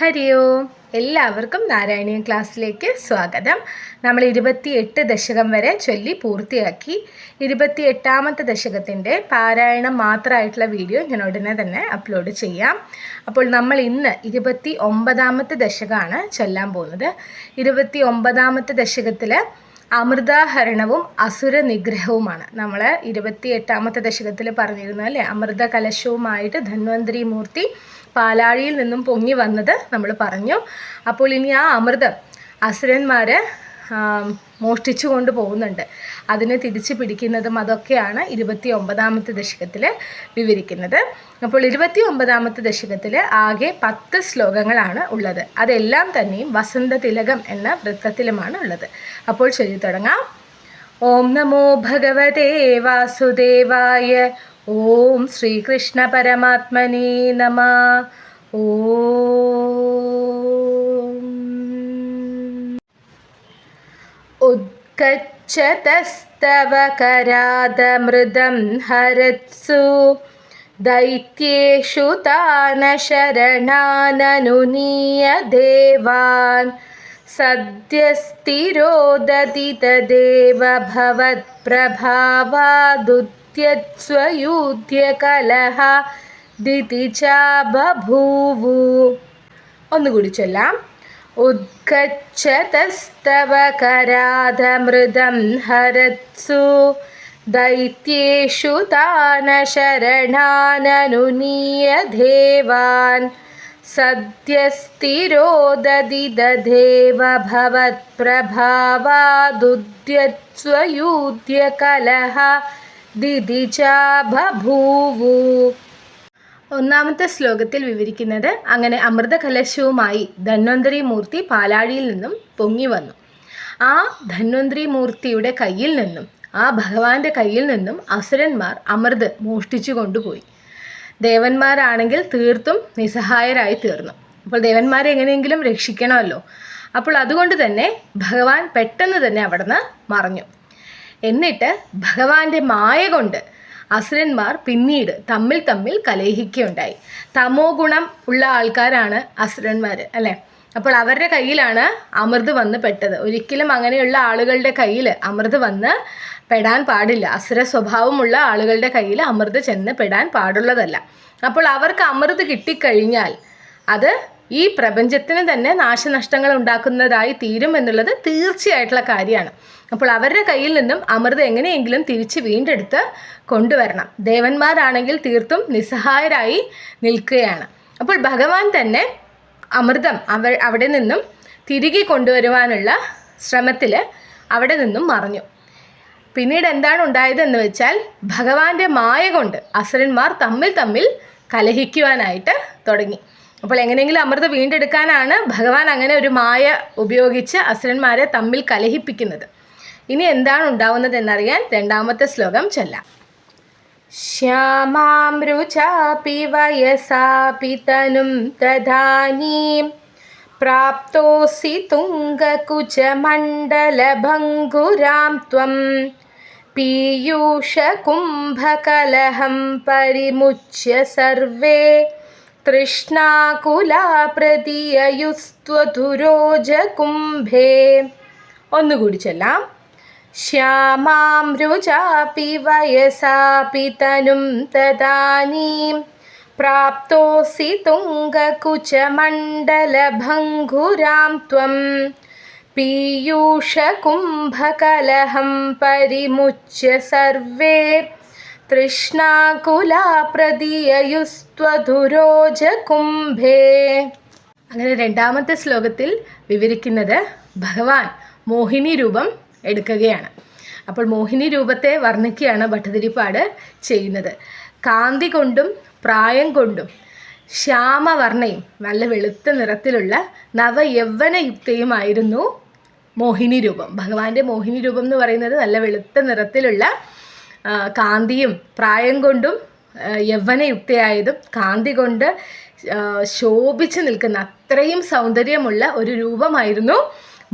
ഹരി ഓം. എല്ലാവർക്കും നാരായണീയം ക്ലാസ്സിലേക്ക് സ്വാഗതം. നമ്മൾ 28 ദശകം വരെ ചൊല്ലി പൂർത്തിയാക്കി. 28ാമത്തെ ദശകത്തിൻ്റെ പാരായണം മാത്രമായിട്ടുള്ള വീഡിയോ ഞാൻ ഉടനെ തന്നെ അപ്ലോഡ് ചെയ്യാം. അപ്പോൾ നമ്മൾ ഇന്ന് 29ാമത്തെ ദശകമാണ് ചൊല്ലാൻ പോകുന്നത്. 29ാമത്തെ ദശകത്തിൽ അമൃതാഹരണവും അസുര നിഗ്രഹവുമാണ്. നമ്മൾ 28ാമത്തെ ദശകത്തിൽ പറഞ്ഞിരുന്നു അല്ലേ, അമൃത കലശവുമായിട്ട് ധന്വന്തരി മൂർത്തി പാലാഴിയിൽ നിന്നും പൊങ്ങി വന്നത് നമ്മൾ പറഞ്ഞു. അപ്പോൾ ഇനി ആ അമൃതം അസുരന്മാർ മോഷ്ടിച്ചു കൊണ്ട് പോകുന്നുണ്ട്. അതിനെ തിരിച്ചു പിടിക്കുന്നതും അതൊക്കെയാണ് 29ാമത്തെ ദശകത്തിൽ വിവരിക്കുന്നത്. അപ്പോൾ 29ാമത്തെ ദശകത്തിൽ ആകെ 10 ശ്ലോകങ്ങളാണ് ഉള്ളത്. അതെല്ലാം തന്നെയും വസന്ത തിലകം എന്ന വൃത്തത്തിലുമാണ് ഉള്ളത്. അപ്പോൾ ചൊല്ലി തുടങ്ങാം. ഓം നമോ ഭഗവതേ വാസുദേവായ. ഓം ശ്രീകൃഷ്ണ പരമാത്മനേ നമഃ. ഓം ഉത്കച്ഛതസ്തവ കരാദമൃതം ഹരത്സു ദൈത്യേഷു താന ശരണാനനുനീയ ദേവാൻ സദ്യസ്ഥിരോദതി തദേവ ഭവത്പ്രഭാവാദുത്യസ്വയൂധ്യ കലഹ ദിതി ച ബഭൂവു. ഒന്നുകൂടി ചൊല്ലാം. ഉദ്ഗച്ഛതസ്തവ കരാദമൃതം ഹരത്സു ദൈത്യേഷു താന ശരണാനനുനീയ ദേവാൻ സദ്യസ്ഥിരോദതി തദേവ ഭവത്പ്രഭാവാദുത്യസ്വയൂധ്യ കലഹ ദിതി ച ബഭൂവു. ഒന്നാമത്തെ ശ്ലോകത്തിൽ വിവരിക്കുന്നത് അങ്ങനെ അമൃത കലശവുമായി ധന്വന്തരി മൂർത്തി പാലാഴിയിൽ നിന്നും പൊങ്ങി വന്നു. ആ ധന്വന്തരി മൂർത്തിയുടെ കയ്യിൽ നിന്നും, ആ ഭഗവാന്റെ കയ്യിൽ നിന്നും അസുരന്മാർ അമൃത് മോഷ്ടിച്ചു കൊണ്ടുപോയി. ദേവന്മാരാണെങ്കിൽ തീർത്തും നിസ്സഹായരായി തീർന്നു. അപ്പോൾ ദേവന്മാരെ എങ്ങനെയെങ്കിലും രക്ഷിക്കണമല്ലോ. അപ്പോൾ അതുകൊണ്ട് തന്നെ ഭഗവാൻ പെട്ടെന്ന് തന്നെ അവിടുന്ന് മറഞ്ഞു. എന്നിട്ട് ഭഗവാന്റെ മായ കൊണ്ട് അസുരന്മാർ പിന്നീട് തമ്മിൽ കലഹിക്കുകയുണ്ടായി. തമോ ഗുണം ഉള്ള ആൾക്കാരാണ് അസുരന്മാർ അല്ലേ. അപ്പോൾ അവരുടെ കയ്യിലാണ് അമൃത് വന്ന് പെട്ടത്. ഒരിക്കലും അങ്ങനെയുള്ള ആളുകളുടെ കയ്യിൽ അമൃത് വന്ന് പെടാൻ പാടില്ല. അസുര സ്വഭാവമുള്ള ആളുകളുടെ കയ്യിൽ അമൃത് ചെന്ന് പെടാൻ പാടുള്ളതല്ല. അപ്പോൾ അവർക്ക് അമൃത് കിട്ടിക്കഴിഞ്ഞാൽ അത് ഈ പ്രപഞ്ചത്തിന് തന്നെ നാശനഷ്ടങ്ങൾ ഉണ്ടാക്കുന്നതായി തീരും എന്നുള്ളത് തീർച്ചയായിട്ടുള്ള കാര്യമാണ്. അപ്പോൾ അവരുടെ കയ്യിൽ നിന്നും അമൃത് എങ്ങനെയെങ്കിലും തിരിച്ച് വീണ്ടെടുത്ത് കൊണ്ടുവരണം. ദേവന്മാരാണെങ്കിൽ തീർത്തും നിസ്സഹായരായി നിൽക്കുകയാണ്. അപ്പോൾ ഭഗവാൻ തന്നെ അമൃതം അവിടെ നിന്നും തിരികെ കൊണ്ടുവരുവാനുള്ള ശ്രമത്തിൽ അവിടെ നിന്നും മറഞ്ഞു. പിന്നീട് എന്താണ് ഉണ്ടായതെന്ന് വെച്ചാൽ ഭഗവാന്റെ മായ കൊണ്ട് അസുരന്മാർ തമ്മിൽ കലഹിക്കുവാനായിട്ട് തുടങ്ങി. അപ്പോൾ എങ്ങനെയെങ്കിലും അമൃത് വീണ്ടെടുക്കാനാണ് ഭഗവാൻ അങ്ങനെ ഒരു മായ ഉപയോഗിച്ച് അസുരന്മാരെ തമ്മിൽ കലഹിപ്പിക്കുന്നത്. ഇനി എന്താണ് ഉണ്ടാവുന്നത് എന്നറിയാൻ രണ്ടാമത്തെ ശ്ലോകം ചൊല്ലാം. ശ്യാമാമൃചാപി വയസാപി തനും തദാനീം പ്രാപ്തോസി തുംഗകുചമണ്ഡലഭംഗുരാം ത്വം പീയൂഷകുംഭകലഹം പരിമുച്യ സർവേ തൃഷ്ണാകുലാ പ്രതിയയുസ്ത്വതുരോജകുംഭേ. ഒന്നുകൂടി ചൊല്ലാം. ശ്യാമാമൃചാപി വയസാപി തനും തദാനീം പ്രാപ്തോസി തുംഗകുചമണ്ഡലഭംഗുരാം ത്വം പീയൂഷകുംഭകലഹം പരിമുച്യ സർവേ തൃഷ്ണാകുലാ പ്രതിയയുസ്ത്വതുരോജകുംഭേ. അങ്ങനെ രണ്ടാമത്തെ ശ്ലോകത്തിൽ വിവരിക്കുന്നത് ഭഗവാൻ മോഹിനി രൂപം എടുക്കുകയാണ്. അപ്പോൾ മോഹിനി രൂപത്തെ വർണ്ണിക്കുകയാണ് ഭട്ടതിരിപ്പാട് ചെയ്യുന്നത്. കാന്തി കൊണ്ടും പ്രായം കൊണ്ടും ശ്യാമവർണ്ണയും നല്ല വെളുത്ത നിറത്തിലുള്ള നവയൗവനയുക്തയുമായിരുന്നു മോഹിനി രൂപം. ഭഗവാന്റെ മോഹിനി രൂപം എന്ന് പറയുന്നത് നല്ല വെളുത്ത നിറത്തിലുള്ള കാന്തിയും പ്രായം കൊണ്ടും യൗവനയുക്തയായതും കാന്തി കൊണ്ട് ശോഭിച്ച് നിൽക്കുന്ന അത്രയും സൗന്ദര്യമുള്ള ഒരു രൂപമായിരുന്നു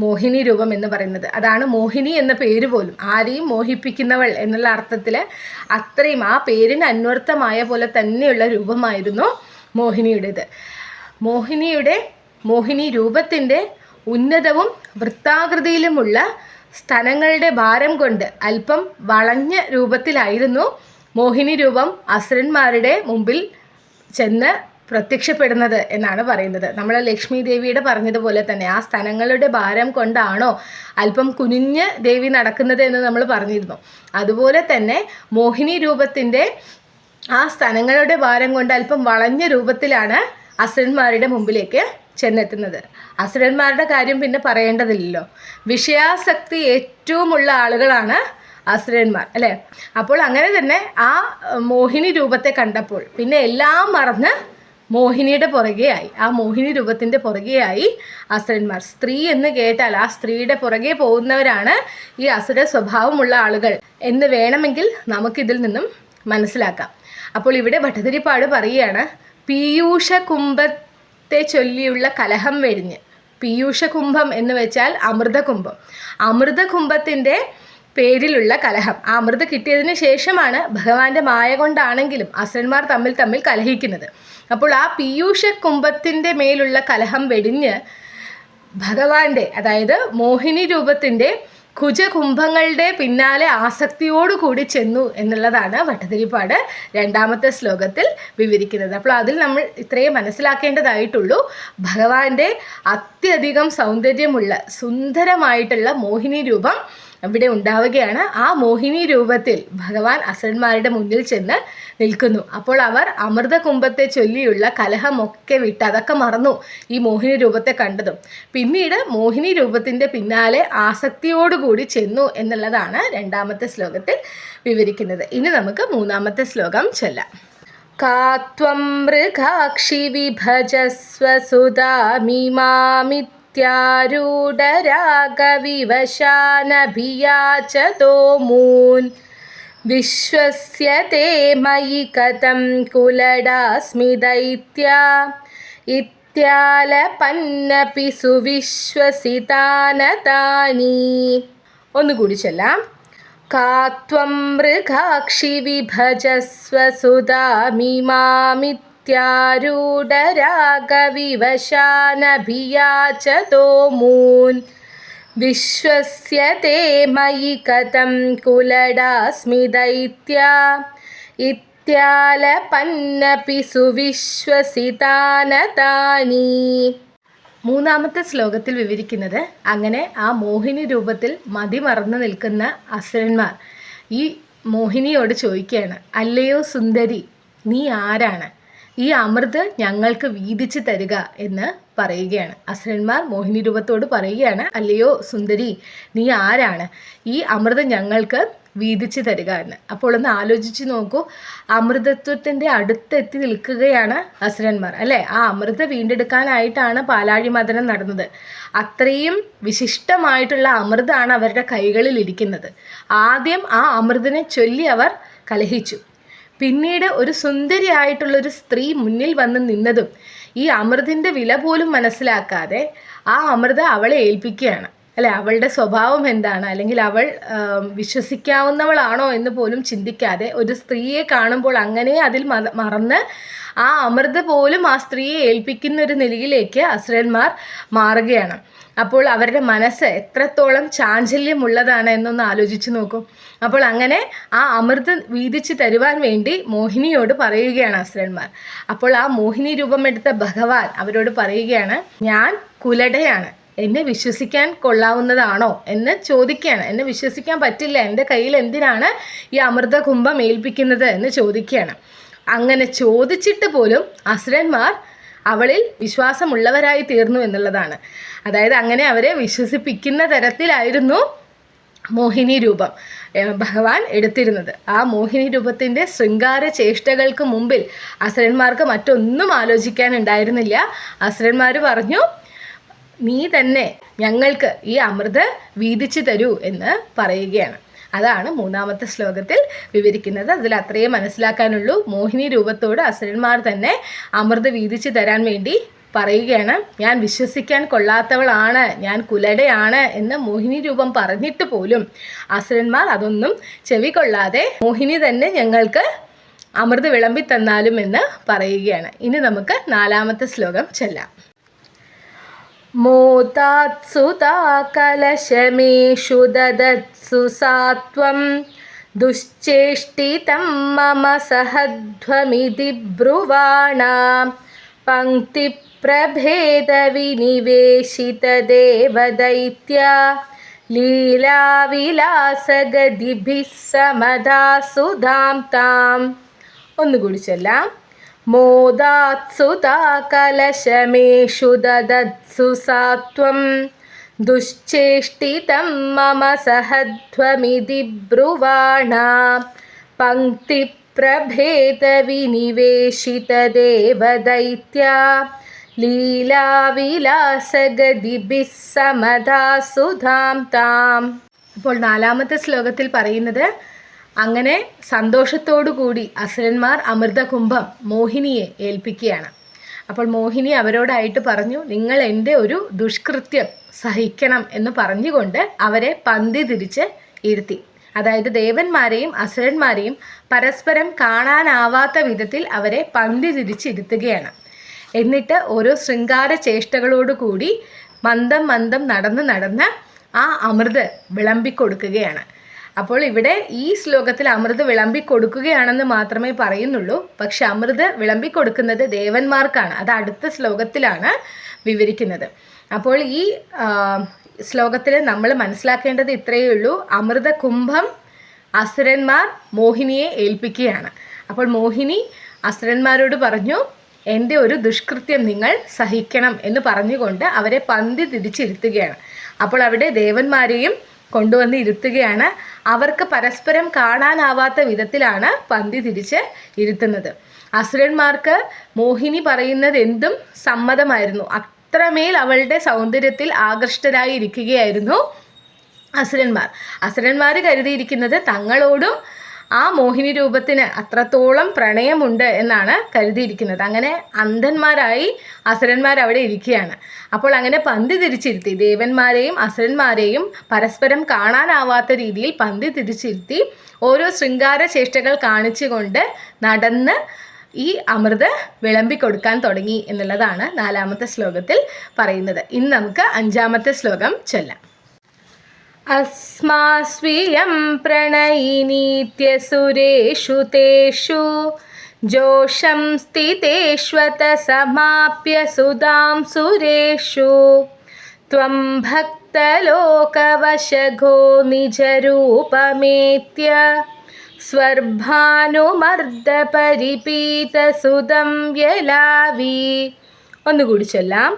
മോഹിനി രൂപം എന്ന് പറയുന്നത്. അതാണ് മോഹിനി എന്ന പേര് പോലും, ആരെയും മോഹിപ്പിക്കുന്നവൾ എന്നുള്ള അർത്ഥത്തിൽ അത്രയും ആ പേരിന് അന്വർത്ഥമായ പോലെ തന്നെയുള്ള രൂപമായിരുന്നു മോഹിനിയുടേത്. മോഹിനിയുടെ മോഹിനി രൂപത്തിൻ്റെ ഉന്നതവും വൃത്താകൃതിയിലുമുള്ള സ്തനങ്ങളുടെ ഭാരം കൊണ്ട് അല്പം വളഞ്ഞ രൂപത്തിലായിരുന്നു മോഹിനി രൂപം അസുരന്മാരുടെ മുമ്പിൽ ചെന്ന് പ്രത്യക്ഷപ്പെടുന്നത് എന്നാണ് പറയുന്നത്. നമ്മൾ ലക്ഷ്മി ദേവിയുടെ പറഞ്ഞതുപോലെ തന്നെ ആ സ്തനങ്ങളുടെ ഭാരം കൊണ്ടാണോ അല്പം കുനിഞ്ഞ് ദേവി നടക്കുന്നത് എന്ന് നമ്മൾ പറഞ്ഞിരുന്നു. അതുപോലെ തന്നെ മോഹിനി രൂപത്തിൻ്റെ ആ സ്തനങ്ങളുടെ ഭാരം കൊണ്ട് അല്പം വളഞ്ഞ രൂപത്തിലാണ് അസുരന്മാരുടെ മുമ്പിലേക്ക് ചെന്നെത്തുന്നത്. അസുരന്മാരുടെ കാര്യം പിന്നെ പറയേണ്ടതില്ലല്ലോ. വിഷയാസക്തി ഏറ്റവുമുള്ള ആളുകളാണ് അസുരന്മാർ, അല്ലേ? അപ്പോൾ അങ്ങനെ തന്നെ ആ മോഹിനി രൂപത്തെ കണ്ടപ്പോൾ പിന്നെ എല്ലാം മറന്ന് മോഹിനിയുടെ പുറകെയായി, ആ മോഹിനി രൂപത്തിൻ്റെ പുറകെയായി അസുരന്മാർ. സ്ത്രീ എന്ന് കേട്ടാൽ ആ സ്ത്രീയുടെ പുറകെ പോകുന്നവരാണ് ഈ അസുര സ്വഭാവമുള്ള ആളുകൾ എന്ന് വേണമെങ്കിൽ നമുക്കിതിൽ നിന്നും മനസ്സിലാക്കാം. അപ്പോൾ ഇവിടെ ഭട്ടതിരിപ്പാട് പറയുകയാണ്, പീയൂഷ കുംഭത്തെ ചൊല്ലിയുള്ള കലഹം വെടിഞ്ഞ്. പീയൂഷ കുംഭം എന്ന് വെച്ചാൽ അമൃതകുംഭം. അമൃതകുംഭത്തിൻ്റെ പേരിലുള്ള കലഹം. ആ അമൃത് കിട്ടിയതിന് ശേഷമാണ് ഭഗവാന്റെ മായ കൊണ്ടാണെങ്കിലും അസുരന്മാർ തമ്മിൽ കലഹിക്കുന്നത്. അപ്പോൾ ആ പീയൂഷ കുംഭത്തിൻ്റെ മേലുള്ള കലഹം വെടിഞ്ഞ് ഭഗവാന്റെ, അതായത് മോഹിനി രൂപത്തിൻ്റെ കുജകുംഭങ്ങളുടെ പിന്നാലെ ആസക്തിയോടുകൂടി ചെന്നു എന്നുള്ളതാണ് ഭട്ടതിരിപ്പാട് രണ്ടാമത്തെ ശ്ലോകത്തിൽ വിവരിക്കുന്നത്. അപ്പോൾ അതിൽ നമ്മൾ ഇത്രയും മനസ്സിലാക്കേണ്ടതായിട്ടുള്ളൂ. ഭഗവാന്റെ അത്യധികം സൗന്ദര്യമുള്ള സുന്ദരമായിട്ടുള്ള മോഹിനി രൂപം അവിടെ ഉണ്ടാവുകയാണ്. ആ മോഹിനി രൂപത്തിൽ ഭഗവാൻ അസുരന്മാരുടെ മുന്നിൽ ചെന്ന് നിൽക്കുന്നു. അപ്പോൾ അവർ അമൃതകുംഭത്തെ ചൊല്ലിയുള്ള കലഹമൊക്കെ വിട്ട് അതൊക്കെ മറന്നു ഈ മോഹിനി രൂപത്തെ കണ്ടതും. പിന്നീട് മോഹിനി രൂപത്തിൻ്റെ പിന്നാലെ ആസക്തിയോടുകൂടി ചെന്നു എന്നുള്ളതാണ് രണ്ടാമത്തെ ശ്ലോകത്തിൽ വിവരിക്കുന്നത്. ഇനി നമുക്ക് മൂന്നാമത്തെ ശ്ലോകം ചൊല്ലാം. കാത്വം മൃഗാക്ഷി വിഭജസ്വ സുധാമിമാമി ൂഢരാഗവിവശാനഭിയാചതോ മൂൻ വിശ്വസ്യത്തെ മയി കഥം കുലടാസ്മി ദൈത്യ ഇത്യാലപന്നപി സുവിശ്വസിതാനതാനി. ഒന്നുകൂടി ചൊല്ലാം. കാത്വം മൃഗാക്ഷി വിഭജസ്വ സുധാമിമാമി ൂഢരാഗവിവശാനഭിയാചതോ മൂൻ വിശ്വസ്യത്തെ മയി കഥം കുലടാസ്മി ദൈത്യ ഇത്യാലപന്നപി സുവിശ്വസിതാനതാനി. മൂന്നാമത്തെ ശ്ലോകത്തിൽ വിവരിക്കുന്നത്, അങ്ങനെ ആ മോഹിനി രൂപത്തിൽ മതിമറന്നു നിൽക്കുന്ന അസുരന്മാർ ഈ മോഹിനിയോട് ചോദിക്കുകയാണ്, അല്ലയോ സുന്ദരി, നീ ആരാണ്? ഈ അമൃത് ഞങ്ങൾക്ക് വീതിച്ചു തരിക എന്ന് പറയുകയാണ്. അസുരന്മാർ മോഹിനി രൂപത്തോട് പറയുകയാണ്, അല്ലയോ സുന്ദരി, നീ ആരാണ്? ഈ അമൃത് ഞങ്ങൾക്ക് വീതിച്ചു തരിക എന്ന്. അപ്പോൾ ഒന്ന് ആലോചിച്ച് നോക്കൂ, അമൃതത്വത്തിൻ്റെ അടുത്തെത്തി നിൽക്കുകയാണ് അസുരന്മാർ, അല്ലേ? ആ അമൃത് വീണ്ടെടുക്കാനായിട്ടാണ് പാലാഴി മഥനം നടന്നത്. അത്രയും വിശിഷ്ടമായിട്ടുള്ള അമൃതാണ് അവരുടെ കൈകളിൽ ഇരിക്കുന്നത്. ആദ്യം ആ അമൃതിനെ ചൊല്ലി അവർ കലഹിച്ചു. പിന്നീട് ഒരു സുന്ദരിയായിട്ടുള്ളൊരു സ്ത്രീ മുന്നിൽ വന്ന് നിന്നതും ഈ അമൃതിൻ്റെ വില പോലും മനസ്സിലാക്കാതെ ആ അമൃത അവളെ ഏൽപ്പിക്കുകയാണ്, അല്ലെ? അവളുടെ സ്വഭാവം എന്താണ്, അല്ലെങ്കിൽ അവൾ വിശ്വസിക്കാവുന്നവളാണോ എന്ന് പോലും ചിന്തിക്കാതെ ഒരു സ്ത്രീയെ കാണുമ്പോൾ അങ്ങനെ അതിൽ മറന്ന് ആ അമൃത പോലും ആ സ്ത്രീയെ ഏൽപ്പിക്കുന്ന ഒരു നിലയിലേക്ക് അസുരന്മാർ മാറുകയാണ്. അപ്പോൾ അവരുടെ മനസ്സ് എത്രത്തോളം ചാഞ്ചല്യമുള്ളതാണ് എന്നൊന്ന് ആലോചിച്ച് നോക്കും. അപ്പോൾ അങ്ങനെ ആ അമൃത് വീതിച്ച് തരുവാൻ വേണ്ടി മോഹിനിയോട് പറയുകയാണ് അസുരന്മാർ. അപ്പോൾ ആ മോഹിനി രൂപമെടുത്ത ഭഗവാൻ അവരോട് പറയുകയാണ്, ഞാൻ കുലടയാണ്, എന്നെ വിശ്വസിക്കാൻ കൊള്ളാവുന്നതാണോ എന്ന് ചോദിക്കുകയാണ്. എന്നെ വിശ്വസിക്കാൻ പറ്റില്ല, എൻ്റെ കയ്യിൽ എന്തിനാണ് ഈ അമൃത കുംഭം ഏൽപ്പിക്കുന്നത് എന്ന് ചോദിക്കുകയാണ്. അങ്ങനെ ചോദിച്ചിട്ട് പോലും അസുരന്മാർ അവളിൽ വിശ്വാസമുള്ളവരായി തീർന്നു എന്നുള്ളതാണ്. അതായത് അങ്ങനെ അവരെ വിശ്വസിപ്പിക്കുന്ന തരത്തിലായിരുന്നു മോഹിനി രൂപം ഭഗവാൻ എടുത്തിരുന്നത്. ആ മോഹിനി രൂപത്തിൻ്റെ ശൃംഗാര ചേഷ്ടകൾക്ക് മുമ്പിൽ അസുരന്മാർക്ക് മറ്റൊന്നും ആലോചിക്കാനുണ്ടായിരുന്നില്ല. അസുരന്മാർ പറഞ്ഞു, നീ തന്നെ ഞങ്ങൾക്ക് ഈ അമൃത് വീതിച്ചു തരൂ എന്ന് പറയുകയാണ്. അതാണ് മൂന്നാമത്തെ ശ്ലോകത്തിൽ വിവരിക്കുന്നത്. അതിൽ അത്രയേ മനസ്സിലാക്കാനുള്ളൂ. മോഹിനി രൂപത്തോട് അസുരന്മാർ തന്നെ അമൃത് വീതിച്ചു തരാൻ വേണ്ടി പറയുകയാണ്. ഞാൻ വിശ്വസിക്കാൻ കൊള്ളാത്തവളാണ്, ഞാൻ കുലടയാണ് എന്ന് മോഹിനി രൂപം പറഞ്ഞിട്ട് പോലും അസുരന്മാർ അതൊന്നും ചെവികൊള്ളാതെ മോഹിനി തന്നെ ഞങ്ങൾക്ക് അമൃത് വിളമ്പി തന്നാലും എന്ന് പറയുകയാണ്. ഇനി നമുക്ക് നാലാമത്തെ ശ്ലോകം ചൊല്ലാം. മോദാത്സുതാ കലശമേഷു ദദത്സു സാത്വം ദുശ്ചേഷ്ടിതം മമ സഹധ്വമിതി ബ്രുവാണാം പങ്ക്തിപ്രഭേദവിനിവേശിതദേവദൈത്യ ലീലാവിലാസഗതിഭിः സമദാസുധാം താം. ഒന്നുകൂടി ചൊല്ലാം. മോദാത്സുതാ കലശമേഷു ദദത്സു സാത്വം ദുശ്ചേഷ്ടിതം മമ സഹധ്വമിതി ബ്രുവാണാം പങ്ക്തിപ്രഭേദവിനിവേശിതദേവദൈത്യ ലീലാവിലാസഗതിഭിः സമദാസുധാം താം. അപ്പോൾ 4-ാമത്തെ ശ്ലോകത്തിൽ പറയുന്നത്, അങ്ങനെ സന്തോഷത്തോടുകൂടി അസുരന്മാർ അമൃതകുംഭം മോഹിനിയെ ഏൽപ്പിക്കുകയാണ്. അപ്പോൾ മോഹിനി അവരോടായിട്ട് പറഞ്ഞു, നിങ്ങൾ എൻ്റെ ഒരു ദുഷ്കൃത്യം സഹിക്കണം എന്ന് പറഞ്ഞുകൊണ്ട് അവരെ പന്തി തിരിച്ച് ഇരുത്തി. അതായത് ദേവന്മാരെയും അസുരന്മാരെയും പരസ്പരം കാണാനാവാത്ത വിധത്തിൽ അവരെ പന്തി തിരിച്ചിരുത്തുകയാണ്. എന്നിട്ട് ഓരോ ശൃംഗാര ചേഷ്ടകളോടുകൂടി മന്ദം മന്ദം നടന്ന് ആ അമൃത് വിളമ്പിക്കൊടുക്കുകയാണ്. അപ്പോൾ ഇവിടെ ഈ ശ്ലോകത്തിൽ അമൃത് വിളമ്പിക്കൊടുക്കുകയാണെന്ന് മാത്രമേ പറയുന്നുള്ളൂ. പക്ഷെ അമൃത് വിളമ്പിക്കൊടുക്കുന്നത് ദേവന്മാർക്കാണ്. അത് അടുത്ത ശ്ലോകത്തിലാണ് വിവരിക്കുന്നത്. അപ്പോൾ ഈ ശ്ലോകത്തിൽ നമ്മൾ മനസ്സിലാക്കേണ്ടത് ഇത്രയേ ഉള്ളൂ. അമൃത കുംഭം അസുരന്മാർ മോഹിനിയെ ഏൽപ്പിക്കുകയാണ്. അപ്പോൾ മോഹിനി അസുരന്മാരോട് പറഞ്ഞു, എൻ്റെ ഒരു ദുഷ്കൃത്യം നിങ്ങൾ സഹിക്കണം എന്ന് പറഞ്ഞുകൊണ്ട് അവരെ പന്തി തിരിച്ചിരുത്തുകയാണ്. അപ്പോൾ അവിടെ ദേവന്മാരെയും കൊണ്ടുവന്ന് ഇരുത്തുകയാണ്. അവർക്ക് പരസ്പരം കാണാനാവാത്ത വിധത്തിലാണ് പന്തി തിരിച്ച് ഇരുത്തുന്നത്. അസുരന്മാർക്ക് മോഹിനി പറയുന്നത് എന്തും സമ്മതമായിരുന്നു. അത്രമേൽ അവളുടെ സൗന്ദര്യത്തിൽ ആകൃഷ്ടരായി ഇരിക്കുകയായിരുന്നു അസുരന്മാർ കരുതിയിരിക്കുന്നത് തങ്ങളോടും ആ മോഹിനി രൂപത്തിന് അത്രത്തോളം പ്രണയമുണ്ട് എന്നാണ് കരുതിയിരിക്കുന്നത്. അങ്ങനെ അന്ധന്മാരായി അസുരന്മാർ അവിടെ ഇരിക്കുകയാണ്. അപ്പോൾ അങ്ങനെ പന്തി തിരിച്ചിരുത്തി ദേവന്മാരെയും അസുരന്മാരെയും പരസ്പരം കാണാനാവാത്ത രീതിയിൽ പന്തി തിരിച്ചിരുത്തി ഓരോ ശൃംഗാര ചേഷ്ടകൾ കാണിച്ചുകൊണ്ട് നടന്ന് ഈ അമൃത് വിളമ്പിക്കൊടുക്കാൻ തുടങ്ങി എന്നുള്ളതാണ് 4-ാമത്തെ ശ്ലോകത്തിൽ പറയുന്നത്. ഇന്ന് നമുക്ക് 5-ാമത്തെ ശ്ലോകം ചൊല്ലാം. അസ്മാസ്വിയം പ്രണയിനീത്യസുരേഷു തേഷു ജോഷം സ്ഥിതേഷ്വത സമാപ്യ സുധാം സുരേഷു ത്വം ഭക്തലോകവശഘോ നിജരൂപമേത്യ സ്വർഭാനുമർദ്ദപരിപീതസുതം വ്യലാവി. ഒന്നുകൂടി ചൊല്ലാം.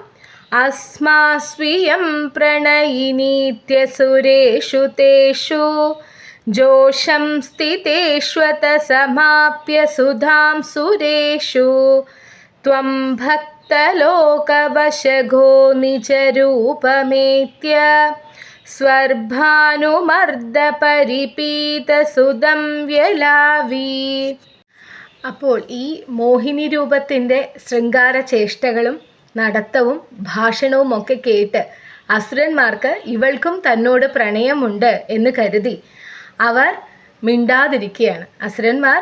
അസ്മാസ്വിയം പ്രണയിനീത്യസുരേഷു തേഷു ജോഷം സ്ഥിതേഷ്വത സമാപ്യ സുധാം സുരേഷു ത്വം ഭക്തലോകവശഘോ നിജരൂപമേത്യ സ്വർഭാനുമർദ്ദപരിപീതസുതം വ്യലാവി. അപ്പോൾ ഈ മോഹിനി രൂപത്തിൻ്റെ ശൃംഗാര ചേഷ്ടകളും നടത്തവും ഭാഷണവും ഒക്കെ കേട്ട് അസുരന്മാർക്ക് ഇവൾക്കും തന്നോട് പ്രണയമുണ്ട് എന്ന് കരുതി അവർ മിണ്ടാതിരിക്കുകയാണ്. അസുരന്മാർ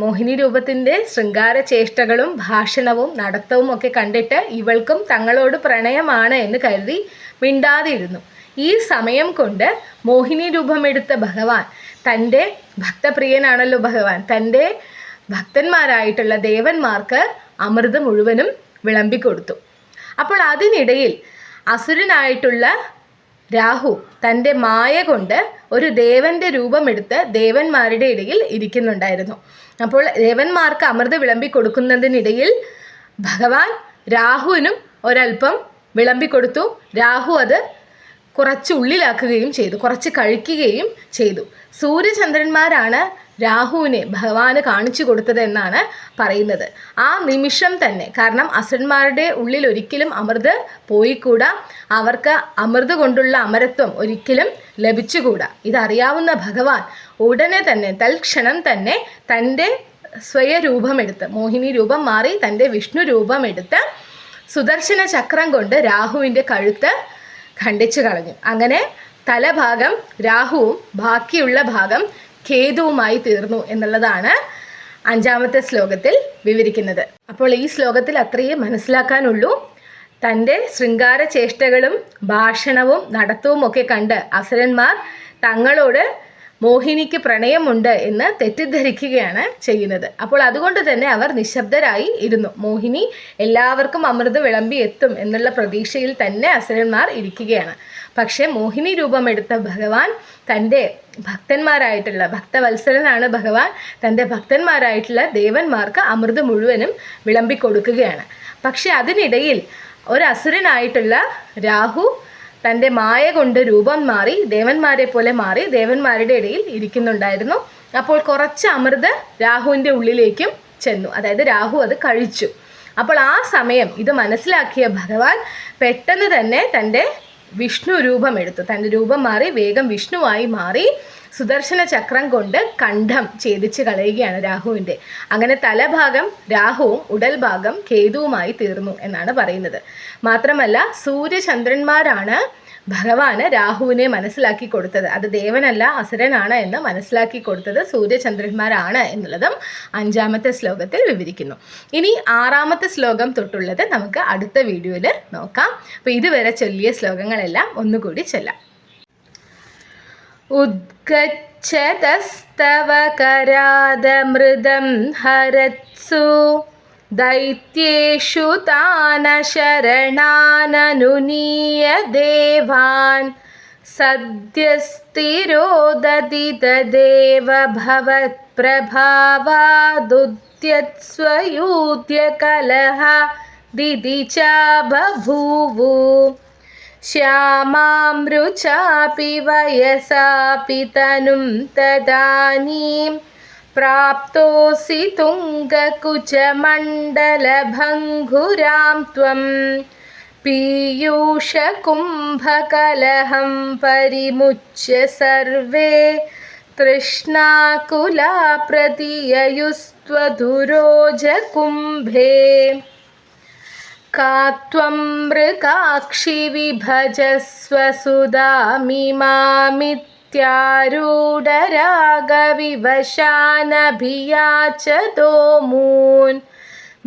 മോഹിനി രൂപത്തിൻ്റെ ശൃംഗാര ചേഷ്ടകളും ഭാഷണവും നടത്തവും ഒക്കെ കണ്ടിട്ട് ഇവൾക്കും തങ്ങളോട് പ്രണയമാണ് എന്ന് കരുതി മിണ്ടാതിരുന്നു. ഈ സമയം കൊണ്ട് മോഹിനി രൂപമെടുത്ത ഭഗവാൻ, തൻ്റെ ഭക്തപ്രിയനാണല്ലോ ഭഗവാൻ, തൻ്റെ ഭക്തന്മാരായിട്ടുള്ള ദേവന്മാർക്ക് അമൃത് മുഴുവനും വിളമ്പിക്കൊടുത്തു. അപ്പോൾ അതിനിടയിൽ അസുരനായിട്ടുള്ള രാഹു തൻ്റെ മായ കൊണ്ട് ഒരു ദേവൻ്റെ രൂപമെടുത്ത് ദേവന്മാരുടെ ഇടയിൽ ഇരിക്കുന്നുണ്ടായിരുന്നു. അപ്പോൾ ദേവന്മാർക്ക് അമൃത് വിളമ്പിക്കൊടുക്കുന്നതിനിടയിൽ ഭഗവാൻ രാഹുവിനും ഒരല്പം വിളമ്പിക്കൊടുത്തു. രാഹു അത് കുറച്ച് ഉള്ളിലാക്കുകയും ചെയ്തു, കുറച്ച് കഴിക്കുകയും ചെയ്തു. സൂര്യചന്ദ്രന്മാരാണ് രാഹുവിനെ ഭഗവാന് കാണിച്ചു കൊടുത്തത് എന്നാണ് പറയുന്നത്. ആ നിമിഷം തന്നെ, കാരണം അസുരന്മാരുടെ ഉള്ളിൽ ഒരിക്കലും അമൃത് പോയിക്കൂടാ, അവർക്ക് അമൃത് കൊണ്ടുള്ള അമരത്വം ഒരിക്കലും ലഭിച്ചുകൂടാ. ഇതറിയാവുന്ന ഭഗവാൻ ഉടനെ തന്നെ തൽക്ഷണം തന്നെ തൻ്റെ സ്വയരൂപമെടുത്ത്, മോഹിനി രൂപം മാറി തൻ്റെ വിഷ്ണു രൂപമെടുത്ത് സുദർശന ചക്രം കൊണ്ട് രാഹുവിൻ്റെ കഴുത്ത് ഖണ്ഡിച്ചു കളഞ്ഞു. അങ്ങനെ തലഭാഗം രാഹുവും ബാക്കിയുള്ള ഭാഗം കേതുവുമായി തീർന്നു എന്നുള്ളതാണ് 5-ാമത്തെ ശ്ലോകത്തിൽ വിവരിക്കുന്നത്. അപ്പോൾ ഈ ശ്ലോകത്തിൽ അത്രയേ മനസ്സിലാക്കാനുള്ളൂ. തൻ്റെ ശൃംഗാര ചേഷ്ടകളും ഭാഷണവും നടത്തവും ഒക്കെ കണ്ട് അസുരന്മാർ തങ്ങളോട് മോഹിനിക്ക് പ്രണയമുണ്ട് എന്ന് തെറ്റിദ്ധരിക്കുകയാണ് ചെയ്യുന്നത്. അപ്പോൾ അതുകൊണ്ട് തന്നെ അവർ നിശബ്ദരായി ഇരുന്നു. മോഹിനി എല്ലാവർക്കും അമൃത് വിളമ്പി എത്തും എന്നുള്ള പ്രതീക്ഷയിൽ തന്നെ അസുരന്മാർ ഇരിക്കുകയാണ്. പക്ഷേ മോഹിനി രൂപമെടുത്ത ഭഗവാൻ തൻ്റെ ഭക്തന്മാരായിട്ടുള്ള, ഭക്തവത്സലനാണ് ഭഗവാൻ, തൻ്റെ ഭക്തന്മാരായിട്ടുള്ള ദേവന്മാർക്ക് അമൃത് മുഴുവനും വിളമ്പിക്കൊടുക്കുകയാണ്. പക്ഷെ അതിനിടയിൽ ഒരസുരനായിട്ടുള്ള രാഹു തൻ്റെ മായ കൊണ്ട് രൂപം മാറി ദേവന്മാരെ പോലെ മാറി ദേവന്മാരുടെ ഇടയിൽ ഇരിക്കുന്നുണ്ടായിരുന്നു. അപ്പോൾ കുറച്ച് അമൃത് രാഹുവിൻ്റെ ഉള്ളിലേക്കും ചെന്നു, അതായത് രാഹു അത് കഴിച്ചു. അപ്പോൾ ആ സമയം ഇത് മനസ്സിലാക്കിയ ഭഗവാൻ പെട്ടെന്ന് തന്നെ തൻ്റെ വിഷ്ണു രൂപം എടുത്തു. തൻ്റെ രൂപം മാറി വേഗം വിഷ്ണുവായി മാറി സുദർശന ചക്രം കൊണ്ട് കണ്ഠം ഛേദിച്ച് കളയുകയാണ് രാഹുവിൻ്റെ. അങ്ങനെ തലഭാഗം രാഹുവും ഉടൽ ഭാഗം കേതുവുമായി തീർന്നു എന്നാണ് പറയുന്നത്. മാത്രമല്ല സൂര്യചന്ദ്രന്മാരാണ് ഭഗവാന് രാഹുവിനെ മനസ്സിലാക്കി കൊടുത്തത്. അത് ദേവനല്ല അസുരനാണ് എന്ന് മനസ്സിലാക്കി കൊടുത്തത് സൂര്യചന്ദ്രന്മാരാണ് എന്നുള്ളതും 5-ാമത്തെ ശ്ലോകത്തിൽ വിവരിക്കുന്നു. ഇനി 6-ാമത്തെ ശ്ലോകം തൊട്ടുള്ളത് നമുക്ക് അടുത്ത വീഡിയോയിൽ നോക്കാം. അപ്പോൾ ഇതുവരെ ചൊല്ലിയ ശ്ലോകങ്ങളെല്ലാം ഒന്നുകൂടി ചൊല്ലാം. ഉദ്ഗച്ഛതസ്തവ കരാദമൃതം ഹരത്സു ദൈത്യേഷു താന ശരണാനനുനീയ ദേവാൻ സദ്യസ്ഥിരോദതി തദേവ ഭവത്പ്രഭാവാദുദ്യത്സ്വയൂദ്യ കലഹ ദിതി ച ബഭൂവു ശ്യാമാമൃചാപി വയസാപി തനും തദാനീം പ്രാപ്തോസി തുംഗകുചമണ്ഡലഭംഗുരാം ത്വം പീയൂഷകുംഭകലഹം പരിമുച്യ സർവേ തൃഷ്ണാകുലാ പ്രതിയയുസ്ത്വധുരോജകുംഭേ കാത്വം മൃഗാക്ഷി വിഭജസ്വ സുധാമിമാമിത്യാരൂഢരാഗവിവശാനഭിയാചതോ മൂൻ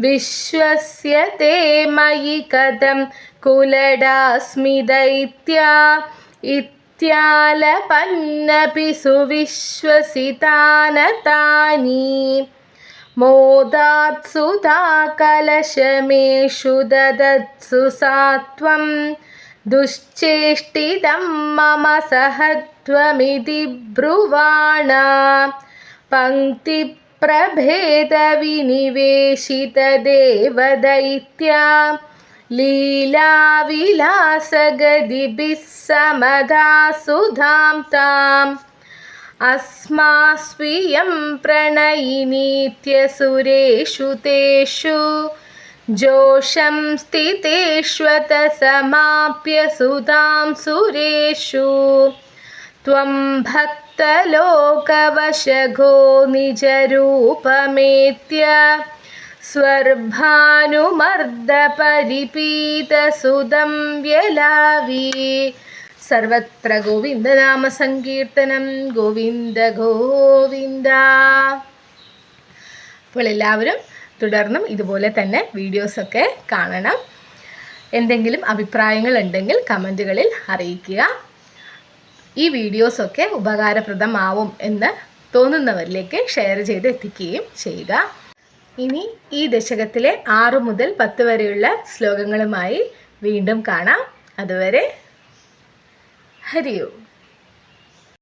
വിശ്വസ്യത്തെ മയി കഥം കുലടാസ്മി ദൈത്യാ ഇത്യാലപന്നപി സുവിശ്വസിതാനതാനി മോദാത്സുധാകലശമേഷു ദദത്സു സാത്വം ദുശ്ചേഷ്ടിതം മമ സഹത്വമിതി ബ്രുവാണ പങ്ക്തിപ്രഭേദവിനിവേശിതദേവദൈത്യാ ലീലാവിലാസഗതിഭിः സമധാസുധാം താം अस्मास्वीयं प्रणयिनीत्यसुरेषु तेषु जोषं स्थितेष्वत समाप्य सुधां सुरेषु त्वं भक्तलोकवशगो निजरूपमेत्य स्वर्भानुमर्दपरिपीतसुदं व्यलावी സർവത്ര ഗോവിന്ദനാമ സങ്കീർത്തനം ഗോവിന്ദ ഗോവിന്ദ. അപ്പോൾ എല്ലാവരും തുടർന്നും ഇതുപോലെ തന്നെ വീഡിയോസൊക്കെ കാണണം. എന്തെങ്കിലും അഭിപ്രായങ്ങൾ ഉണ്ടെങ്കിൽ കമൻറ്റുകളിൽ അറിയിക്കുക. ഈ വീഡിയോസൊക്കെ ഉപകാരപ്രദമാവും എന്ന് തോന്നുന്നവരിലേക്ക് ഷെയർ ചെയ്ത് എത്തിക്കുകയും ചെയ്യുക. ഇനി ഈ ദശകത്തിലെ 6 മുതൽ 10 വരെയുള്ള ശ്ലോകങ്ങളുമായി വീണ്ടും കാണാം. അതുവരെ ഹരി ഓം.